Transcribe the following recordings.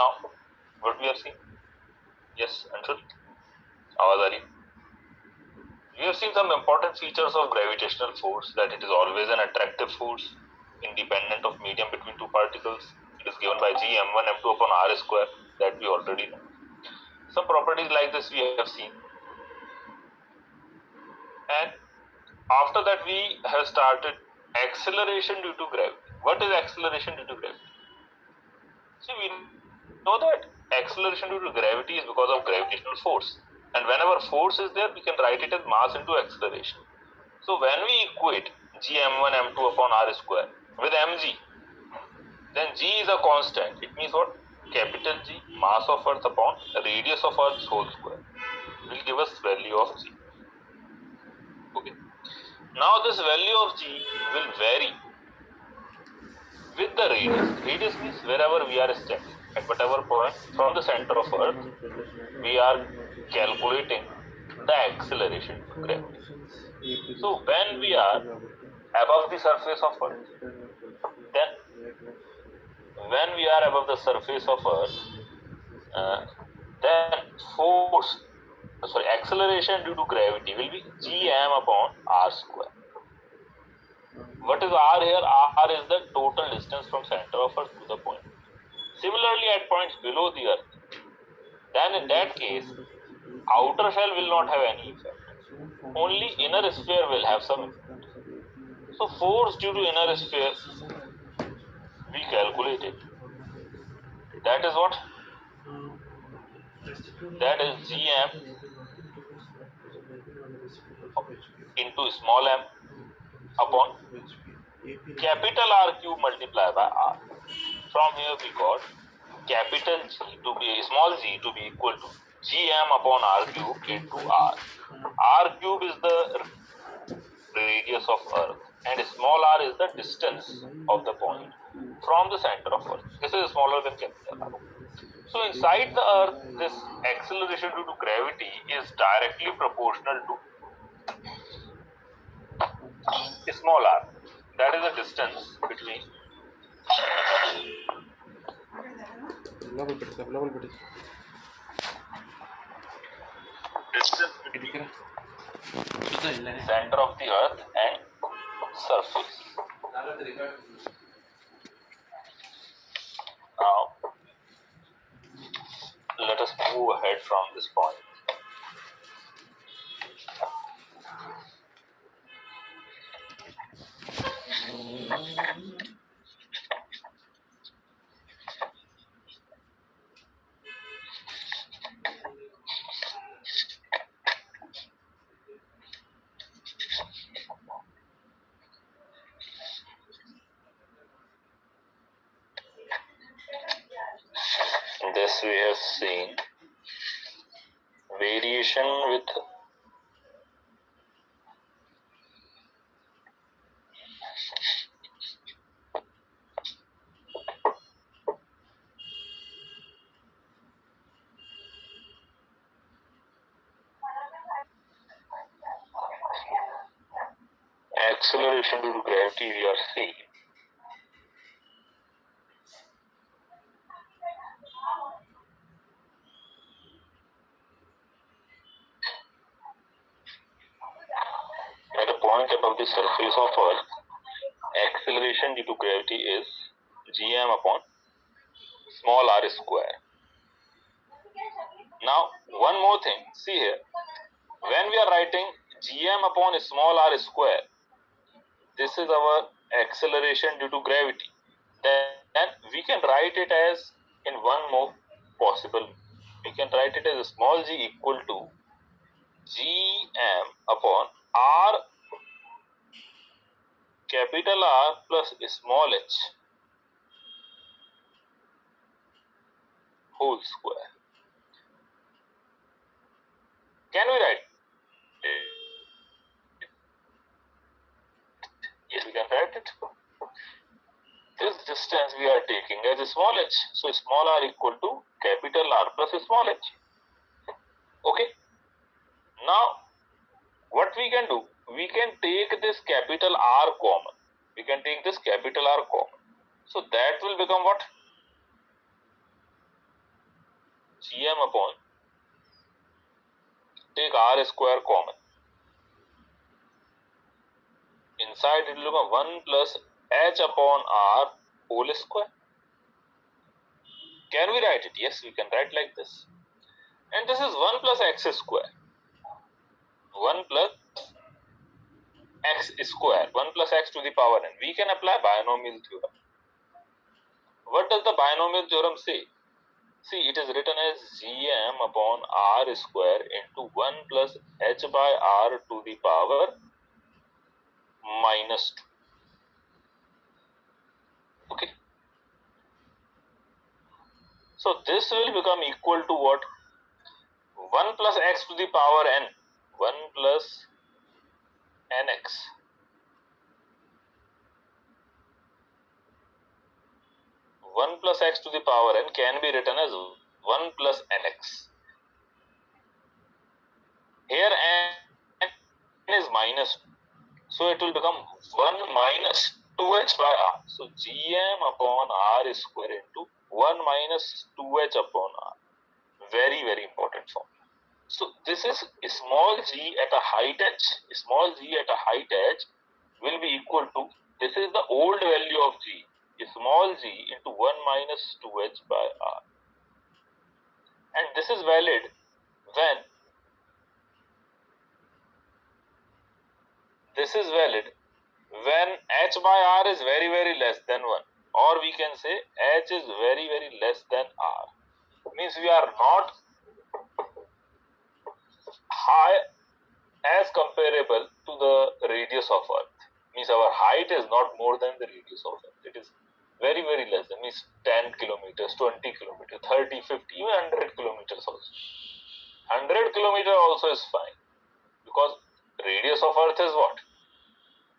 Now, what we are seeing? Yes, Anshul? Awaz Ali? We have seen some important features of gravitational force, that it is always an attractive force, independent of medium between two particles. It is given by G m1 m2 upon r square, that we already know. Some properties like this we have seen. And after that we have started acceleration due to gravity. What is acceleration due to gravity? See, we know that acceleration due to gravity is because of gravitational force. And whenever force is there, we can write it as mass into acceleration. So when we equate g m1 m2 upon r square with mg, then g is a constant. It means what? Capital G, mass of Earth upon radius of Earth's whole square, will give us value of g. Okay. Now this value of g will vary with the radius. Radius means wherever we are standing, at whatever point from the center of Earth, we are calculating the acceleration to gravity. So when we are above the surface of Earth, then acceleration due to gravity will be gm upon r square. What is r here? R is the total distance from center of Earth to the point. Similarly, at points below the Earth, then in that case, outer shell will not have any effect. Only inner sphere will have some effect. So force due to inner sphere, we calculate it. That is what? That is gm into small m upon capital R cube multiplied by R. From here we got capital G to be small g to be equal to gm upon R cube into R. R cube is the radius of Earth and small r is the distance of the point from the center of Earth. This is smaller than capital R. So inside the Earth, this acceleration due to gravity is directly proportional to small r. That is the distance between center of the Earth and surface. Now, let us move ahead from this point. This we have seen variation with acceleration due to gravity we are seeing. At a point above the surface of Earth, acceleration due to gravity is gm upon small r square. Now, one more thing, see here, when we are writing gm upon small r square, this is our acceleration due to gravity. Then we can write it as in one more possible. We can write it as small g equal to gm upon r capital R plus small h whole square. Can we write? Yes, we can write it. This distance we are taking as a small h. So small r equal to capital R plus small h. Okay. Now, what we can do? We can take this capital R common. We can take this capital R common. So that will become what? Gm upon, take r square common. Inside it will become 1 plus h upon r whole square. Can we write it? Yes, we can write like this. And this is 1 plus x square. 1 plus x square. 1 plus x to the power n. We can apply binomial theorem. What does the binomial theorem say? See, it is written as Gm upon r square into 1 plus h by r to the power minus 2. Okay. So this will become equal to what? 1 plus x to the power n. 1 plus nx. 1 plus x to the power n can be written as 1 plus nx. Here n is minus 2. So it will become 1 minus 2h by r. So Gm upon r square into 1 minus 2h upon r. Very, very important formula. So this is small g at a height h. Small g at a height h will be equal to, this is the old value of g. Small g into 1 minus 2h by r. And this is valid when h by r is very, very less than 1. Or we can say h is very, very less than r. Means we are not high as comparable to the radius of earth. Means our height is not more than the radius of earth. It is very, very less than, means 10 kilometers, 20 kilometers, 30, 50, even 100 kilometers also. 100 kilometers also is fine, because radius of earth is what?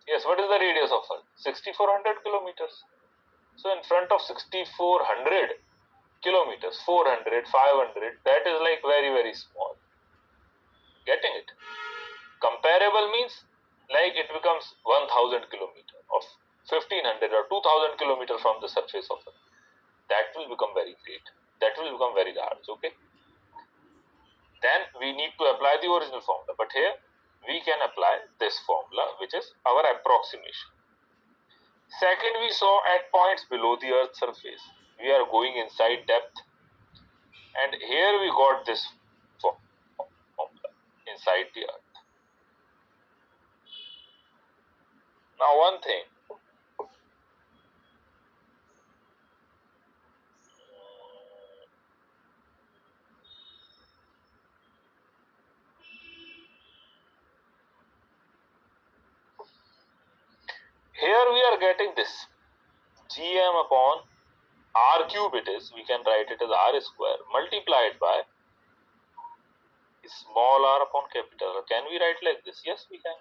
Yes, what is the radius of earth? 6400 kilometers. So in front of 6400 kilometers, 400, 500, that is like very, very small. Getting it? Comparable means like it becomes 1000 kilometers of 1500 or 2000 kilometers from the surface of earth. That will become very great. That will become very large. Okay. Then we need to apply the original formula. But here we can apply this formula, which is our approximation. Second, we saw at points below the Earth's surface, we are going inside depth. And here we got this formula inside the Earth. Now one thing. Here we are getting this Gm upon r cube it is, we can write it as r square multiplied by small r upon capital R. Can we write like this? Yes, we can.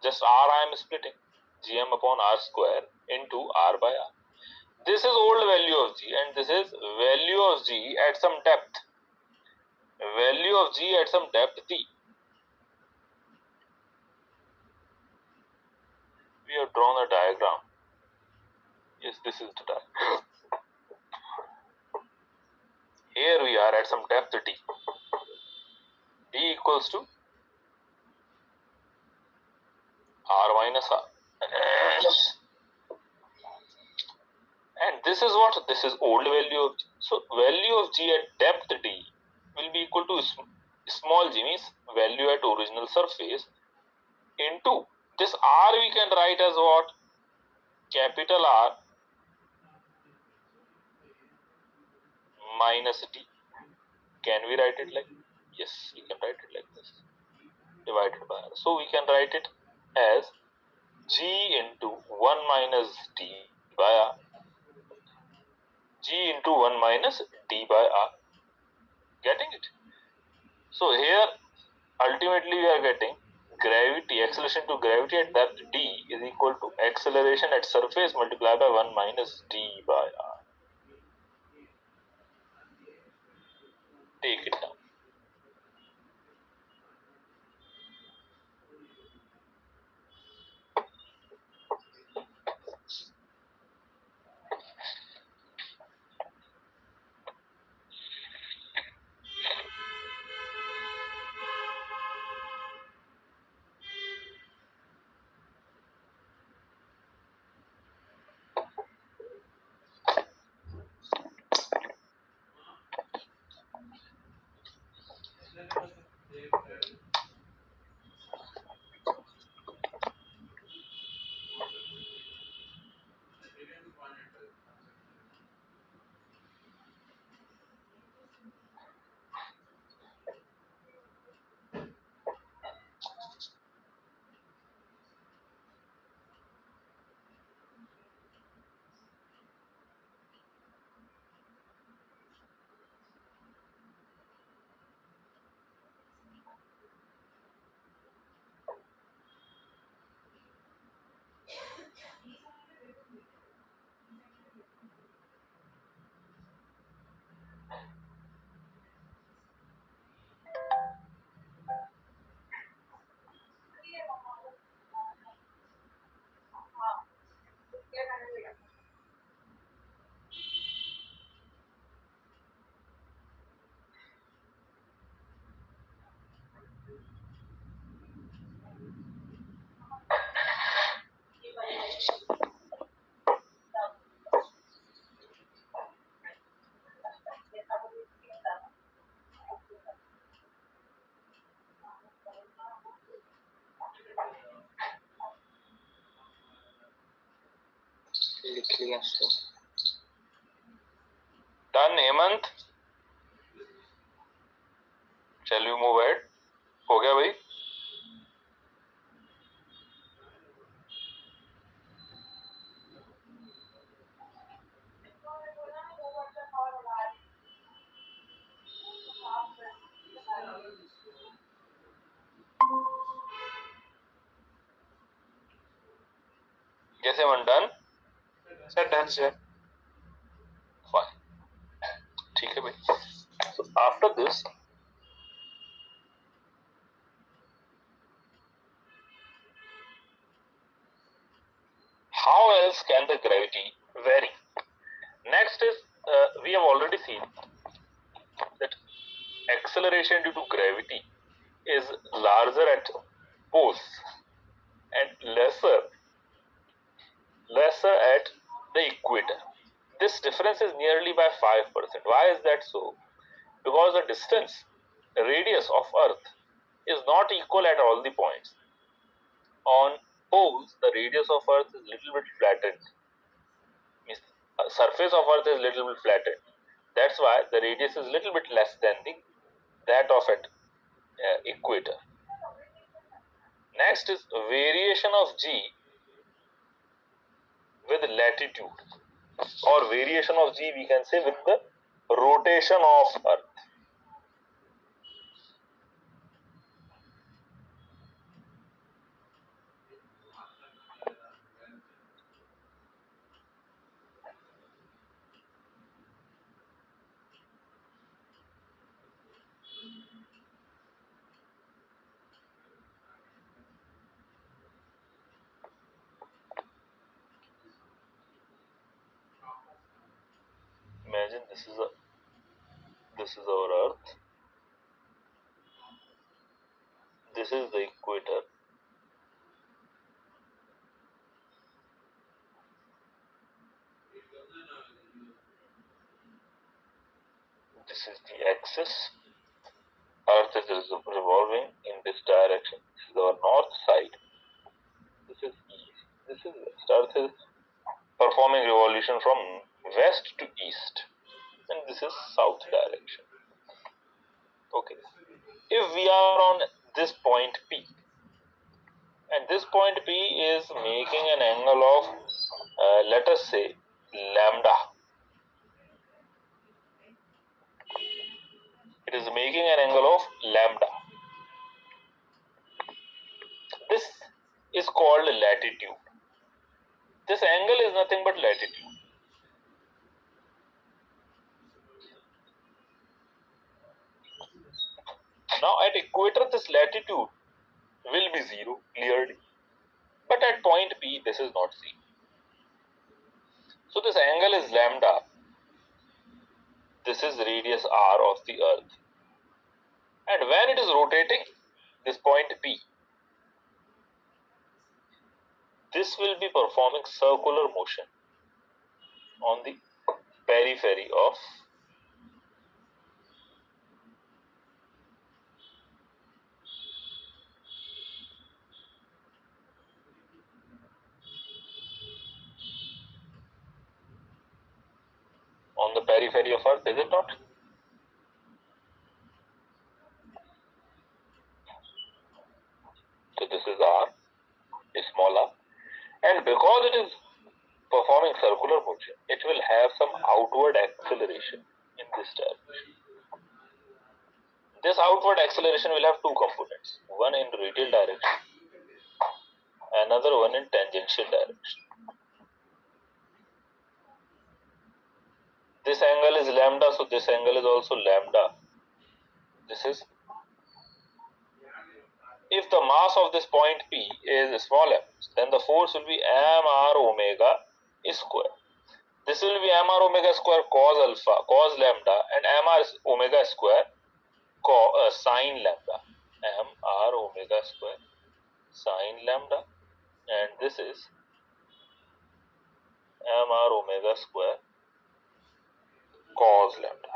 Just r I am splitting. Gm upon r square into r by r. This is old value of g and this is value of g at some depth. Value of g at some depth t. We have drawn a diagram. Yes, this is the diagram. Here we are at some depth t. D equals to r minus r. And this is what? This is old value of g. So value of g at depth d will be equal to small g, means value at original surface, into this r we can write as what? Capital R minus d. Can we write it like? Yes, we can write it like this, divided by r. So we can write it as g into 1 minus d by r. G into 1 minus d by r. Getting it? So here ultimately we are getting gravity, acceleration to gravity at depth d is equal to acceleration at surface multiplied by 1 minus d by r. Take it down. लिख लिया इसको। Done, Hemant? Shall we move ahead? हो गया भाई? Yes, Hemant, done? Sir done sir. Fine. ठीक है भाई. So after this, how else can the gravity vary? Next is, we have already seen that acceleration due to gravity is larger at poles and lesser at the equator. This difference is nearly by 5%. Why is that so? Because the distance, radius of Earth is not equal at all the points. On poles, the radius of Earth is little bit flattened. Means surface of Earth is little bit flattened. That's why the radius is little bit less than that of at equator. Next is variation of G with latitude, or variation of G we can say with the rotation of Earth. Imagine this is our Earth. This is the equator. This is the axis. Earth is revolving in this direction. This is our north side. This is east. This is west. Earth is performing revolution from west to east, and this is south direction. Okay. If we are on this point P, and this point P is making an angle of, let us say, lambda. It is making an angle of lambda. This is called latitude. This angle is nothing but latitude. Now at equator, this latitude will be 0 clearly, but at point P, this is not 0. So this angle is lambda. This is radius r of the Earth, and when it is rotating this point P, this will be performing circular motion on the periphery of Earth, is it not? So this is r, is small r, and because it is performing circular motion, it will have some outward acceleration in this direction. This outward acceleration will have two components, one in radial direction, another one in tangential direction. This angle is lambda, so this angle is also lambda. This is, if the mass of this point P is small m, then the force will be mr omega square. This will be mr omega square cos alpha, cos lambda, and mr omega square sine lambda. Mr omega square sine lambda, and this is mr omega square cos lambda.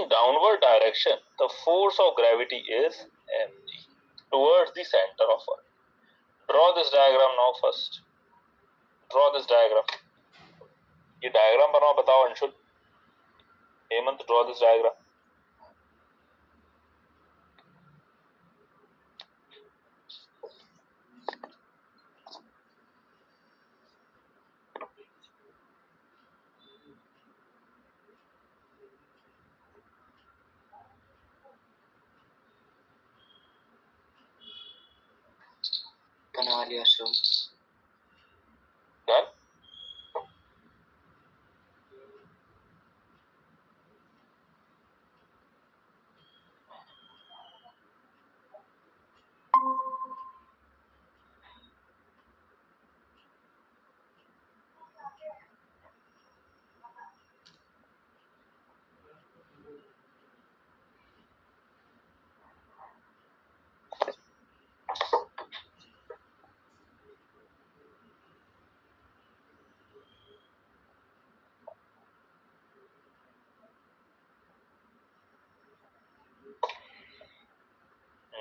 downward direction, the force of gravity is mg towards the center of Earth. Draw this diagram now first. Draw this diagram. ये diagram बनाओ, बताओ Anshul. Hemant, draw this diagram. बना लिया sir. Done?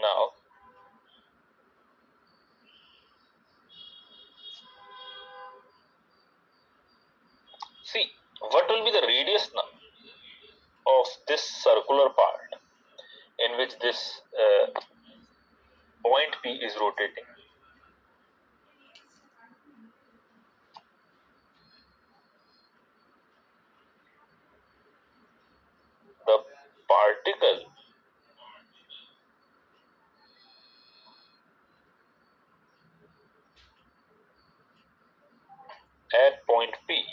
Now, see, what will be the radius now of this circular part in which this point P is rotating? The particle at point P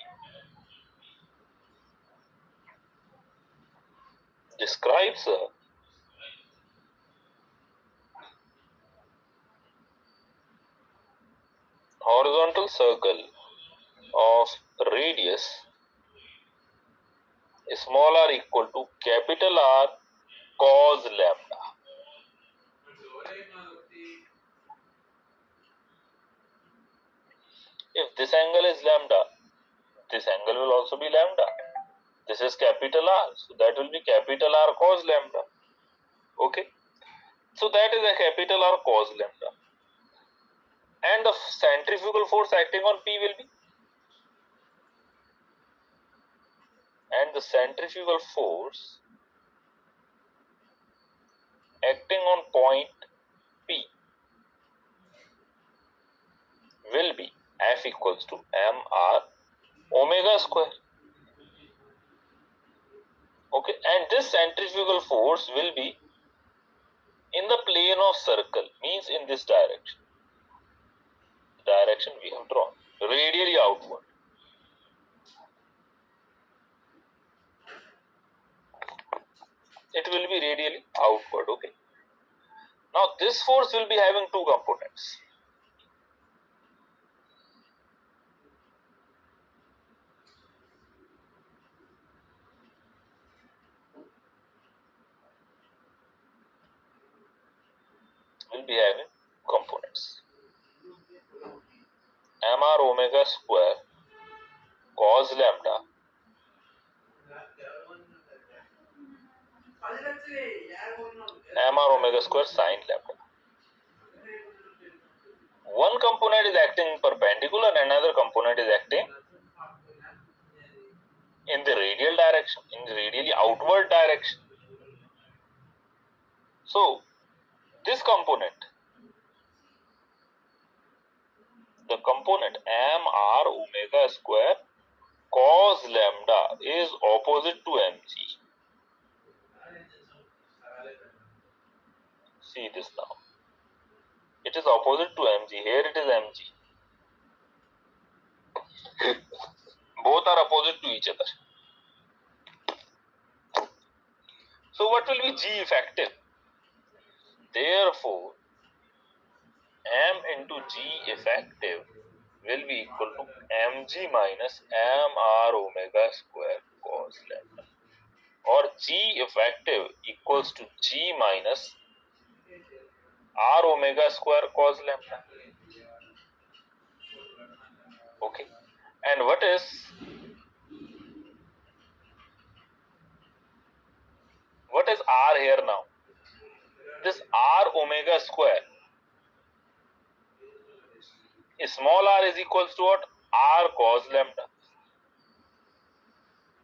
describes a horizontal circle of radius small r equal to capital R cos lambda. If this angle is lambda, this angle will also be lambda. This is capital R, so that will be capital R cos lambda. Okay, so that is a capital R cos lambda. And the centrifugal force acting on P will be, and the centrifugal force acting on point P will be F equals to mr omega square. Okay, and this centrifugal force will be in the plane of circle, means in this direction. The direction we have drawn, radially outward. It will be radially outward. Okay. Now this force will be having two components. Will be having components. Mr omega square cos lambda mr omega square sin lambda. One component is acting perpendicular, another component is acting in the radial direction, in the radially outward direction. So this component, the component mr omega square cos lambda is opposite to mg. See this now. It is opposite to mg. Here it is mg. Both are opposite to each other. So what will be G effective? Therefore, M into G effective will be equal to mg minus mr omega square cos lambda, or G effective equals to G minus r omega square cos lambda. Okay, and what is What is R here now? This R omega square. Small r is equals to what? R cos lambda.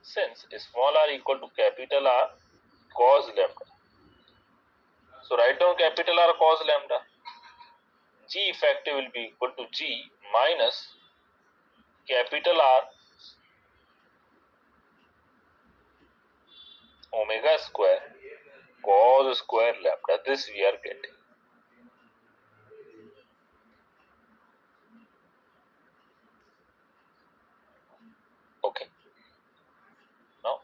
Since small r equal to capital R cos lambda. So write down capital R cos lambda. G effective will be equal to G minus capital R omega square cos square lambda. This we are getting. Okay. Now,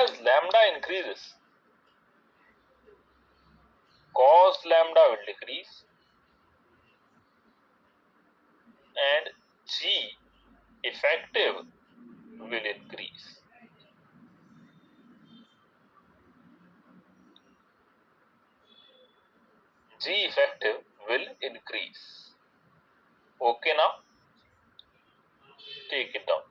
as lambda increases, cos lambda will decrease and G effective will increase. G effective will increase. Okay, now take it down.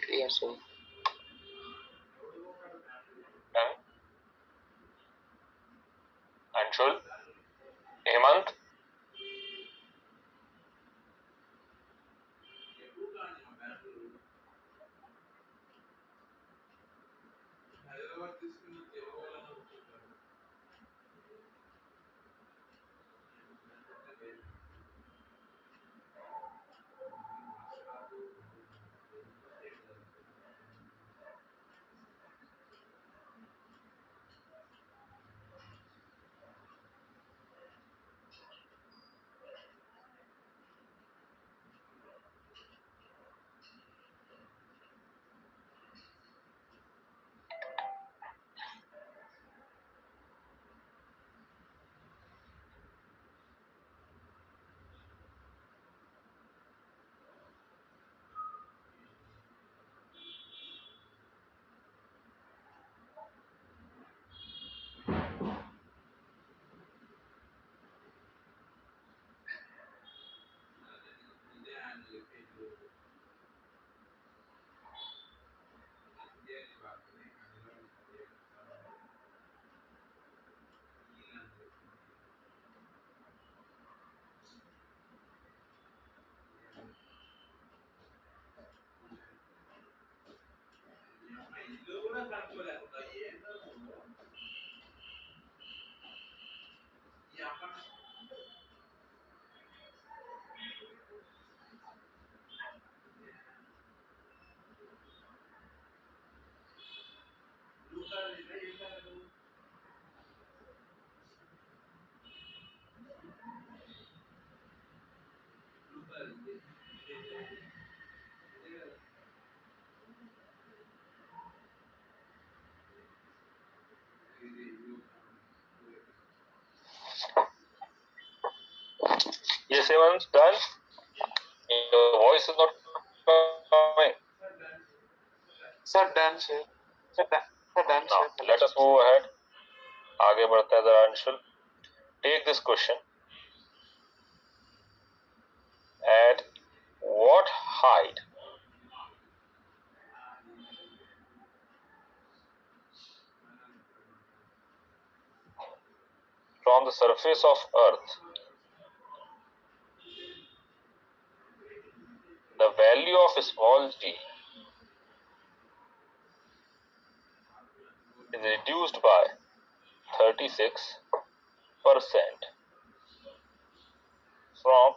Clear, sir. Done. Anshul, Hemant, Yes, everyone's done. Your voice is not coming. Sir, done, sir. Sir, done, Now, sir. let us move ahead. आगे बढ़ते हैं जरा Anshul. Take this question. At what height from the surface of Earth the value of small g is reduced by 36% from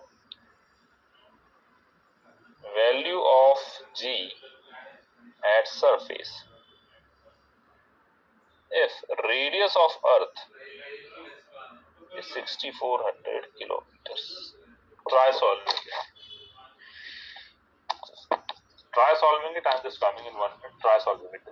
value of g at surface if radius of Earth is 6400 kilometers. Try solving. Try solving it. I'm just coming in 1 minute. Try solving it.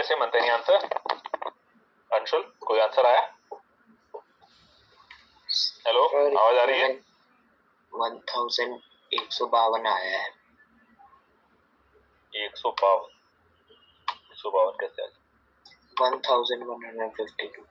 say any answer? Anshul, कोई answer आया? Hello, आवाज आ रही है? 1152 आया है. 152. 152 कैसे आया? 1152.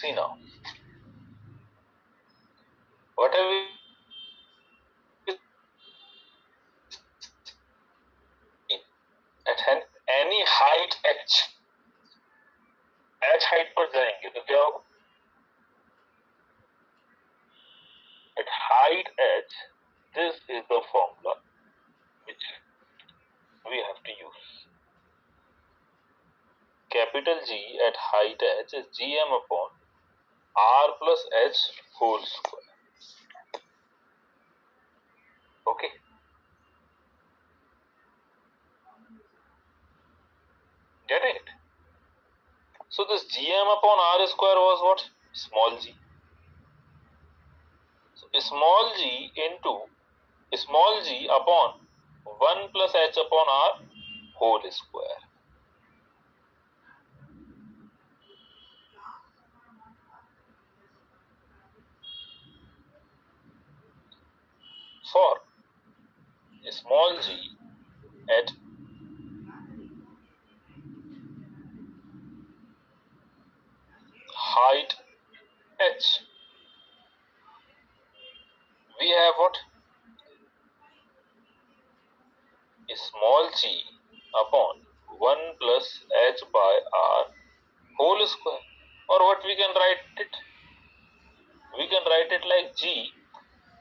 See now. What have we at any height h height पर जाएंगे तो क्या होगा? At height h, this is the formula which we have to use. Capital G at height h is gm upon r plus h whole square. Okay. Get it? So this gm upon r square was what? Small g. So small g into small g upon 1 plus h upon r whole square. For small g at height h, we have what? Small g upon 1 plus h by r whole square. Or what we can write it? We can write it like g,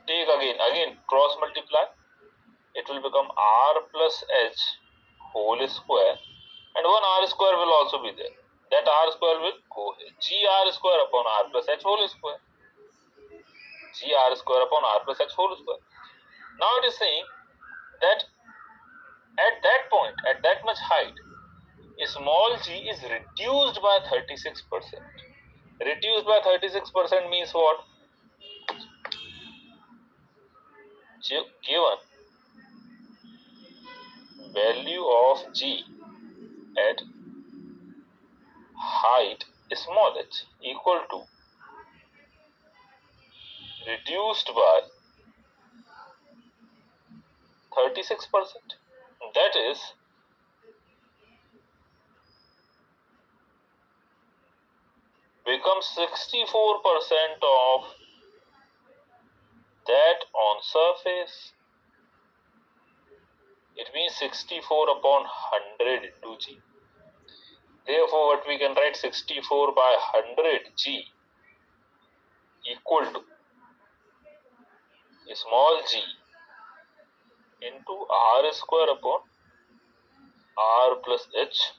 take again cross multiply, it will become r plus h whole square, and one r square will also be there. That r square will go here. Gr square upon r plus h whole square. Gr square upon r plus h whole square. Now it is saying that at that point, at that much height, small g is reduced by 36%. Reduced by 36% means what? Given value of g at height small h equal to reduced by 36%. That is becomes 64% of that on surface. It means 64 upon 100 into g. Therefore, what we can write 64 by 100 g equal to small g into r square upon r plus h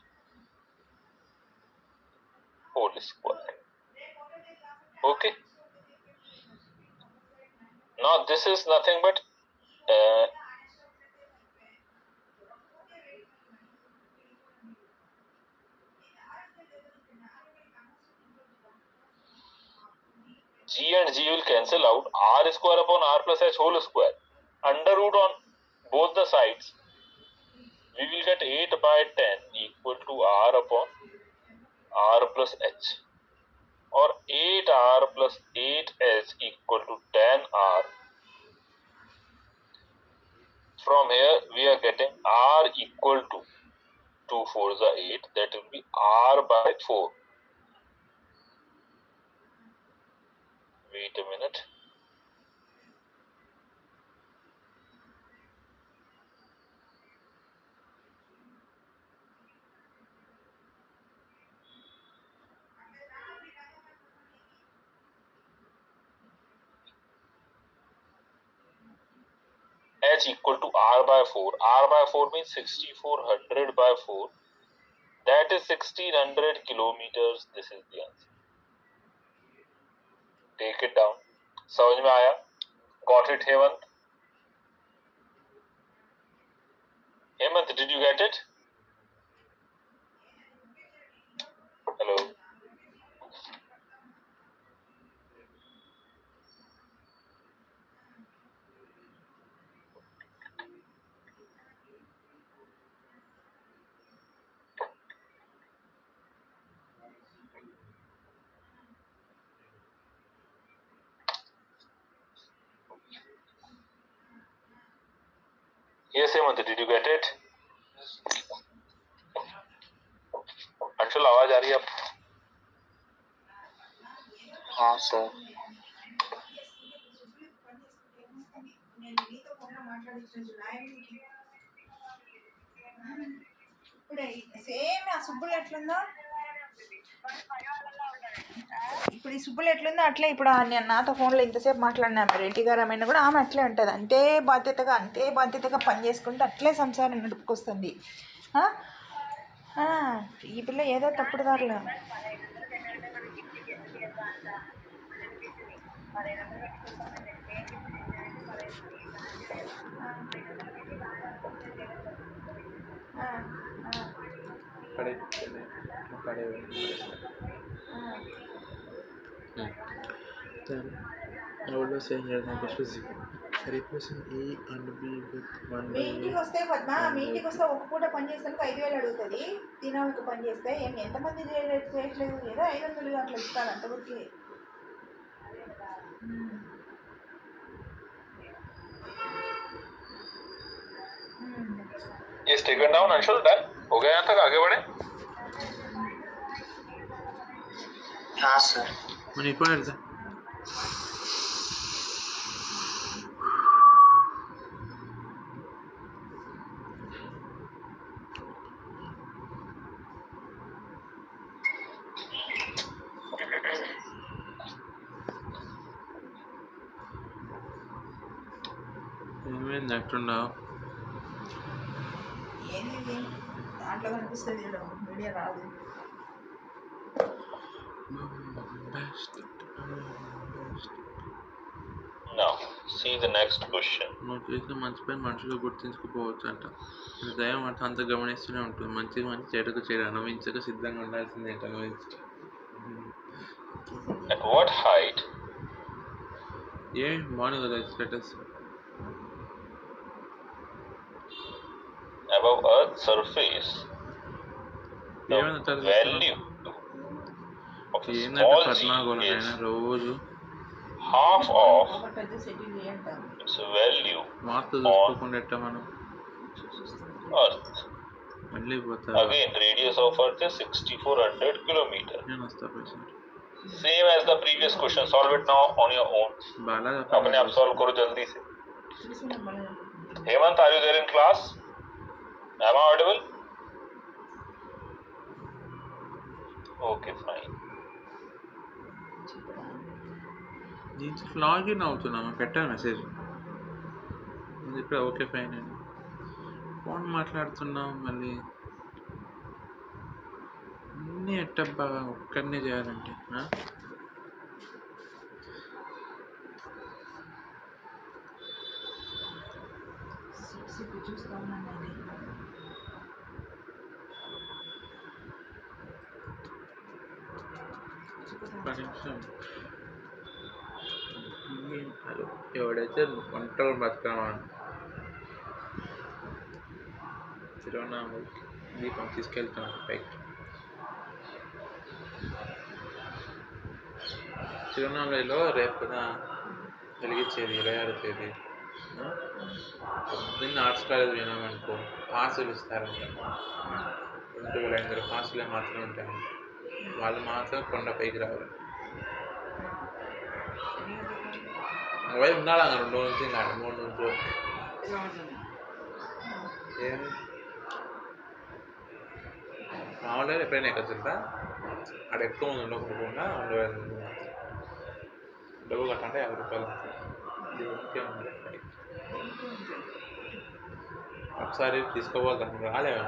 whole square. Okay. Now this is nothing but g and g will cancel out. R square upon r plus h whole square. Under root on both the sides, we will get 8 by 10 equal to r upon r plus h, or 8r plus 8h equal to 10r. From here we are getting r equal to 2 4s are 8, that will be r by 4. Wait a minute. H equal to r by 4. R by 4 means 6400 by 4. That is 1600 kilometers. This is the answer. Take it down. समझ में आया? Got it, Hemant? Hemant, did you get it? Hello. Yes, Hemant, did you get it? Anshul आवाज आ रही है अब? हाँ sir. ఇప్పుడు same ఆ సుబ్బులు ఎట్లుందో ఇప్పుడు ఈ సుబ్బులు ఎట్లుందో అట్లే ఇప్పుడు నేను నాతో ఫోన్లో ఇంతసేపు మాట్లాడినా రెడ్డి గారు ఆమెను కూడా ఆమె అట్లే ఉంటుంది అంతే బాధ్యతగా పని చేసుకుంటూ అట్లే సంసారం నడుపుకొస్తుంది. ఈ పిల్ల ఏదో తప్పుడు దారిలో Then I would also say here my question is replacing A and B with one me by ఇంటికి A. వస్తే పద్మ మీ ఇంటికి వస్తే ఒక పూట పని చేస్తానికి 5,000 అడుగుతుంది. దినాలకు పని చేస్తే ఎంతమంది చేయట్లేదు ఏదో 500 అట్లా ఇస్తారు అంతవరకు. ये taken down, अंशुल डन हो गया यहाँ तक आगे बढ़े. हाँ सर। Mani कौन है? ఏమైంది నట్టున్నావు? ఏంది దాంట్లో కనిపిస్తుంది మీడియా రాదు. Now, see the next question. నువ్వు చేసిన మంచి పని మనుషులు గుర్తించుకోపోవచ్చు అంట. ఇది దైవం అంట అంత గమనిస్తూనే ఉంటుంది. మంచిగా మంచి చెడుకు చెడు అనుభవించక సిద్ధంగా ఉండాల్సిందే అంట అనుభవించ. At what height? ఏ మార్నింగ్ కదా status Above Earth's surface, the value of a ఏంటంటే small పద్మాగోళనైనా gene is రోజు half of ఒకటి సెటిల్ చేయంటాం. its value మార్పు on చూసుకోకుండా ఎట్ట మనం Earth. మళ్ళీ పోతా. Again, radius of Earth is 6,400 kilometers. నేను వస్తా పైసలు Same as the previous question. Solve it now on your own. బాగా अपने आप solve करो जल्दी से. Hemant, are you there in class? Am I audible? Okay, fine. నేను లాగిన్ అవుతున్నాను పెట్టాను మెసేజ్ ఇక్కడ ఓకే ఫైన్ అండి ఫోన్ మాట్లాడుతున్నాం మళ్ళీ అన్నీ ఎట్టబ్బా ఒక్కడనే చేయాలంటే ఒక్క నిమిషం ఎవడైతే వంటలు బతకమని తిరువన్నామలకి దీపం తీసుకెళ్తున్నాను పైకి తిరువన్నామలలో రేపు వెలిగించేది 26వ తేదీ నిన్న ఆర్ట్స్ కాలేజ్ వినామనుకో పాసులు ఇస్తారంట 2,500 పాసులే మాత్రమే ఉంటాయంట వాళ్ళు మాత్రం కొండపైకి రావాలి అవై ఉండాలి అన్న 2 నుంచి ఇంకా 3 నుంచి ఏం మామూలుగా ఎప్పుడైనా ఎక్కచ్చుంటా అక్కడ ఎక్కువ మంది ఉండకుండా 2,500 మాత్రం డబ్బు కట్టంటే 50 రూపాయలు ఇంకే ఉంది ఒకసారి తీసుకోవాలి రాలేమా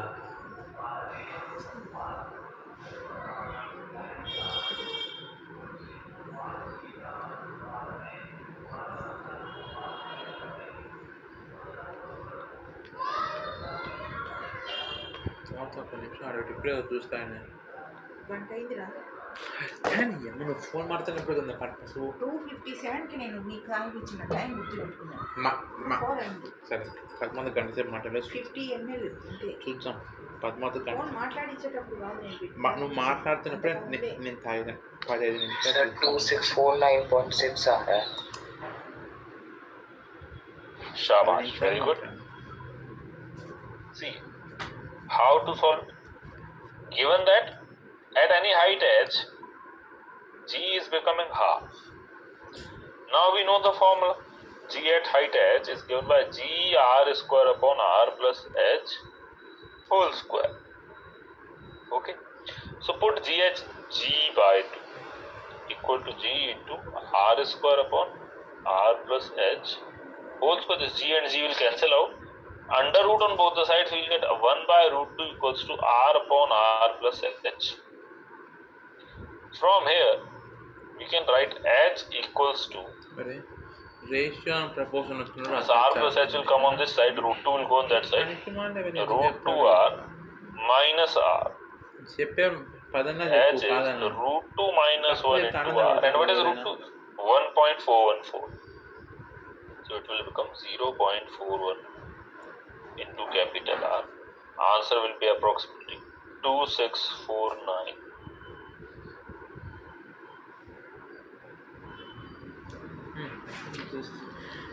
ఒక్క నిమిషం ఆడ ఇప్పుడే చూస్తాను. గంట అయిందిరా. నువ్వు ఫోన్ మాట్లాడినప్పుడు కదా పర్పస్ 2:57కి నేను నీకు కాల్ ఇచ్చిన టైం గుర్తు పెట్టుకున్నాను. సరే పద్మాత గంట సేపు మాట్లాడలేదు 50 ml అంతే. చూద్దాం. పద్మాత గంట ఫోన్ మాట్లాడించేటప్పుడు కాదు నేను నువ్వు మాట్లాడుతున్నప్పుడే నేను తాగిన 15 నిమిషాలు. 2649.6 आ रहा है. Shabash, very good. See, how to solve it? Given that at any height h, g is becoming half. Now we know the formula. G at height h is given by g r square upon r plus h whole square. Okay. So put g by 2 equal to g into r square upon r plus h whole square. This g and g will cancel out. Under root on both the sides, we will get 1 by root 2 equals to r upon r plus h. From here, we can write h equals to ratio and proportion of r plus h will come on this side, root 2 will go on that side. Root 2r minus r. H is root 2 minus 1 into r. And what is root 2? 1.414. So it will become 0.41 into capital R. Answer will be approximately 2649.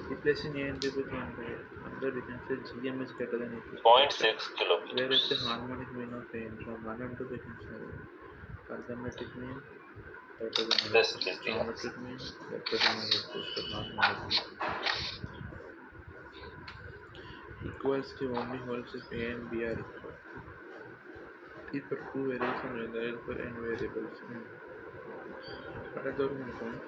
Replacing A and B with 1 by under we can say GM is greater than equal to 0.6 kilometers. Where is the harmonic mean of A? From 1 and 2 we can say arithmetic mean greater than This is geometric mean greater than equal to harmonic mean. Equals to only holds if A and B are equal. If for 2 variables and there for n variables. What are those going?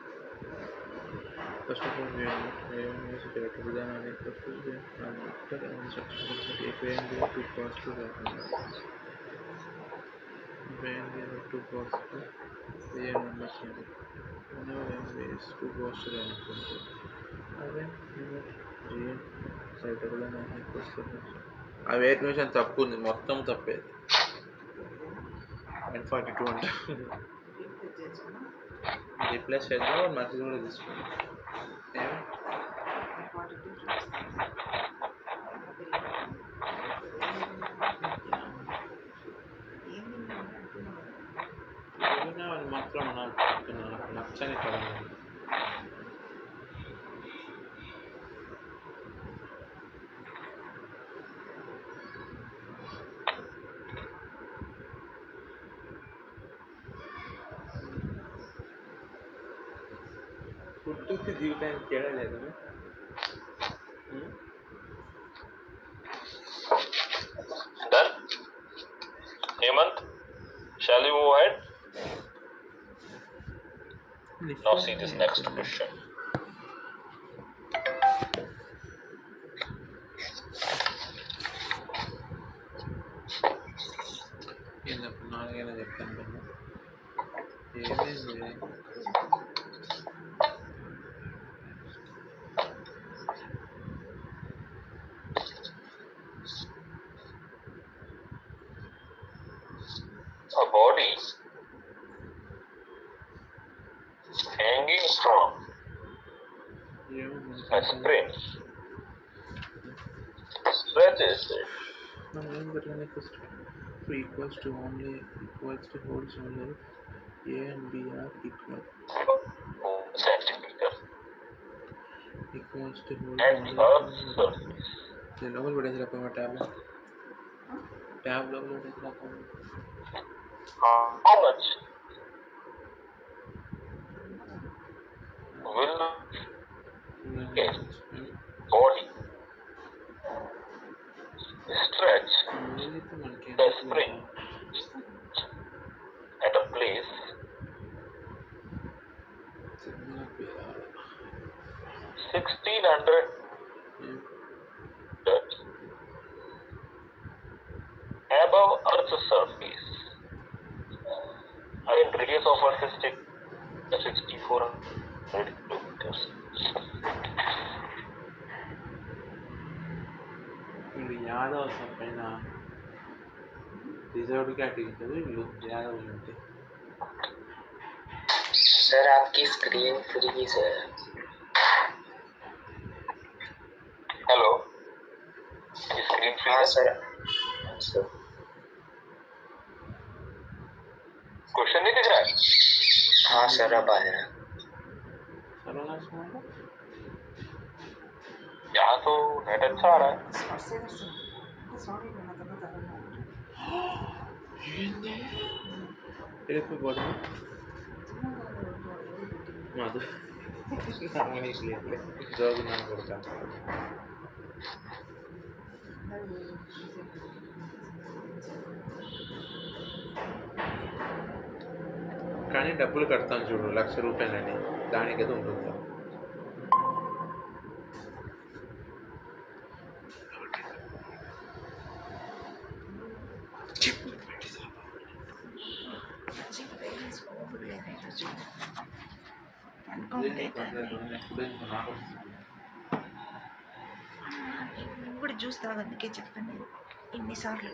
First of all, we are not A1 is greater than or equal to B. And after n subsequent set, if A and B are 2 positive, if A and B are 2 positive, A and number same. Whenever A and B is 2 positive and equal to, then you get G greater than or equal to. ఆ weight machine తప్పు ఉంది, మొత్తం తప్పేది. 142 అంట. Replace చేద్దాం, message కూడా తీసుకోండి. అది మాత్రం నాకు నచ్చని పదం. ఫుడ్కి జీవితానికి తేడా లేదు. Done? Hemant, shall we move ahead? Now see this next question. ఏంటప్పుడు నాలుగైనా చెప్తాను కదా. ఏమైంది? A body hanging from a spring stretches it మనం ఏం పెట్టాలి? First equals to only equals to holds only A and B are equal. centimeter Equals to hold and only Earth's surface. లోపల పడేసి రప్ప tab లోపల పడేసి రప్ప. How much will body stretch the spring at a place 1600 above Earth's surface? And radius of Earth is 6400 kilometers. ఇది యాదవ్ పైన reserve category लोग ज़्यादा बोलते हैं। सर आपकी स्क्रीन फ्रीज है। हेलो, स्क्रीन फ्री हाँ है? सर। सर क्वेश्चन नहीं दिख रहा है? हाँ सर अब आया। सर्वनाश मानो यहाँ तो नेट अच्छा आ रहा है. तेरे पे बोल माधु नामनी ले जॉब ना करता కానీ డబ్బులు కడతాను చూడు ₹1,00,000 దానికైతే ఉంటుంది. నువ్వు కూడా జ్యూస్ తాగు, అందుకే చెప్పండి ఇన్నిసార్లు.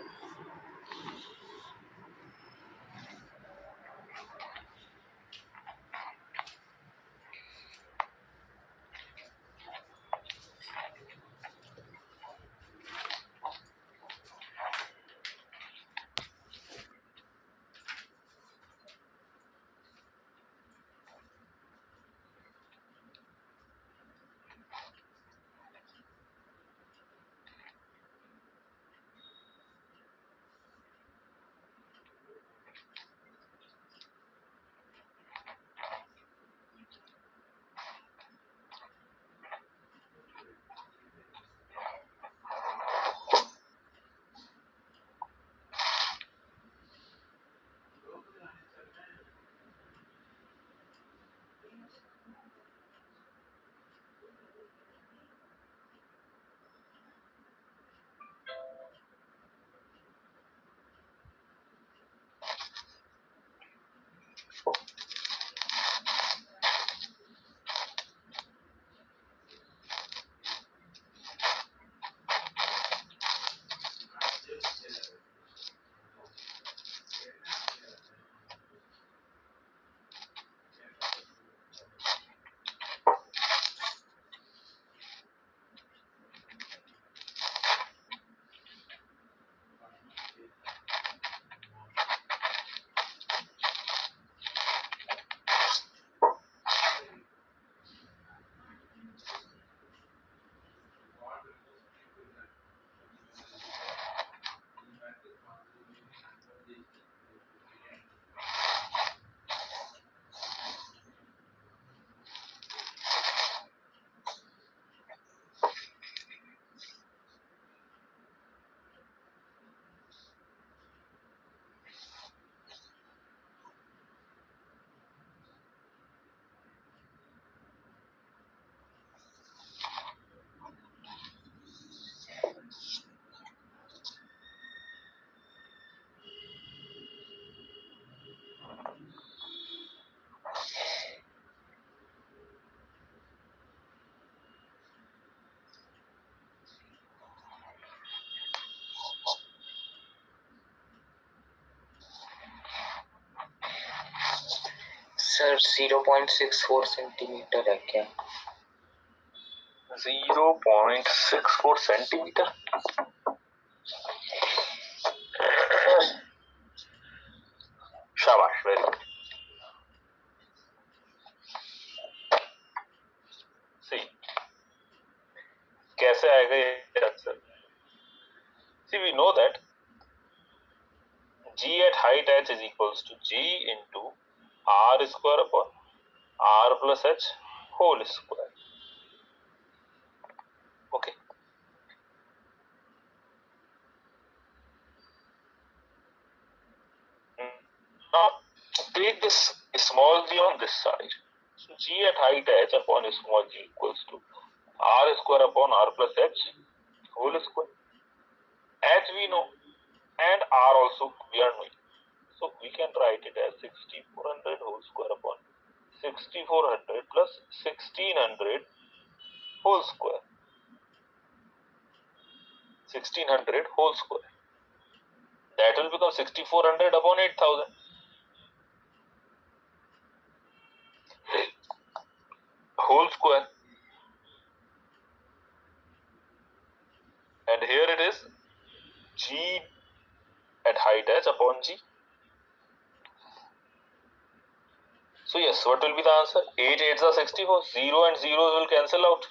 सर 0.64 सेंटीमीटर है क्या? 0.64 सेंटीमीटर. शाबाश, वेरी गुड. सी कैसे आएगा ये answer? See we know that g at height h is equals to g into r square upon r plus h whole square. Okay. Now take this small g on this side. So g at height h upon small g equals to r square upon r plus h whole square. H we know and r also we are knowing. So we can write it as 6400 whole square upon 6400 plus 1600 whole square. 1600 whole square. That will become 6400 upon 8000. Whole square. And here it is G at height h upon G. So yes, what will be the answer? 8 8s are 64. 0 and 0s will cancel out.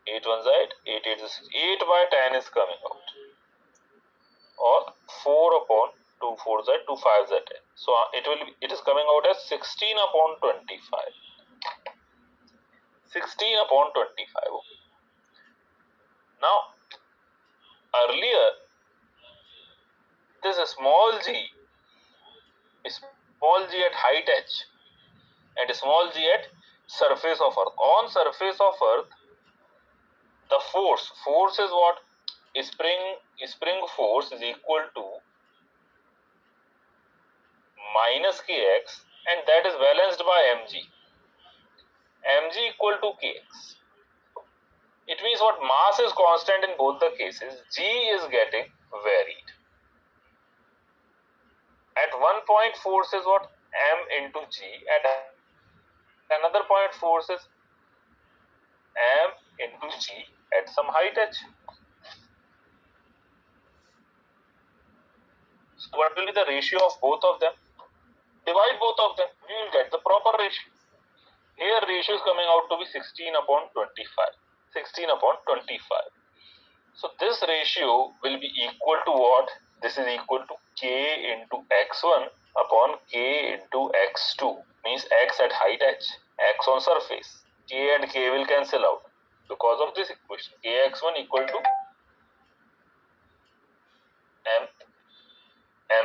8 1s are 8. 8 8s is 8 by 10 is coming out. Or 4 upon 2 4s are 2 5s are 10. So it is coming out as 16 upon 25. 16 upon 25. Okay. Now, earlier, this small g at height h and small g at surface of earth. On surface of earth, the force is what? Spring force is equal to minus kx, and that is balanced by mg. Mg equal to kx. It means what? Mass is constant in both the cases. G is getting varied. At one point, force is what? M into G. At another point, force is M into G at some height h. So what will be the ratio of both of them? Divide both of them. You will get the proper ratio. Here ratio is coming out to be 16 upon 25. 16 upon 25. So this ratio will be equal to what? This is equal to k into x1 upon k into x2. Means x at height h, x on surface. K and k will cancel out because of this equation. Kx1 equal to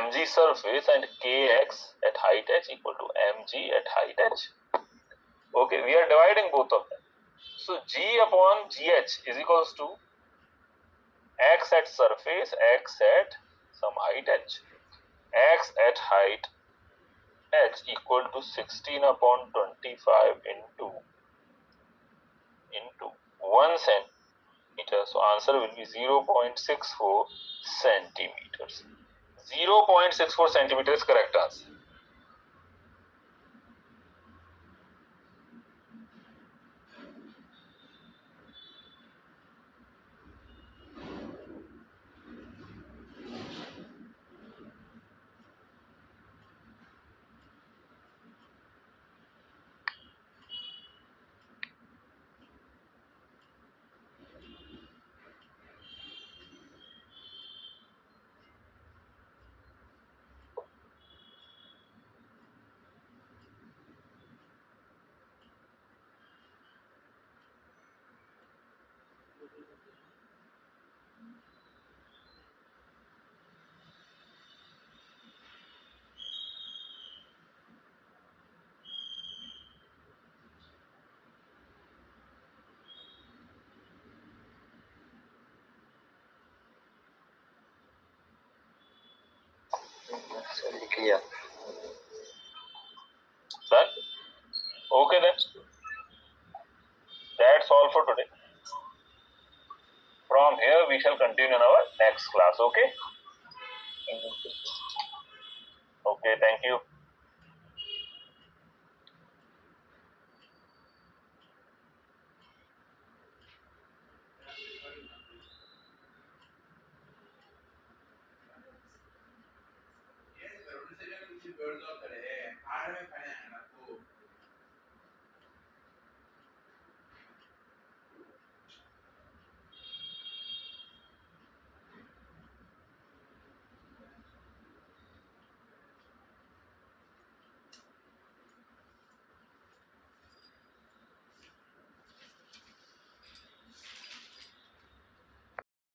mg surface and kx at height h equal to mg at height h. Okay, we are dividing both of them. So g upon gh is equals to x at surface, x at some height h. X at height h equal to 16 upon 25 into 1 centimeter. So answer will be 0.64 centimeters. 0.64 centimeters correct answer. Clear. Sir? Okay then. That's all for today. From here we shall continue in our next class. Okay? Okay, thank you.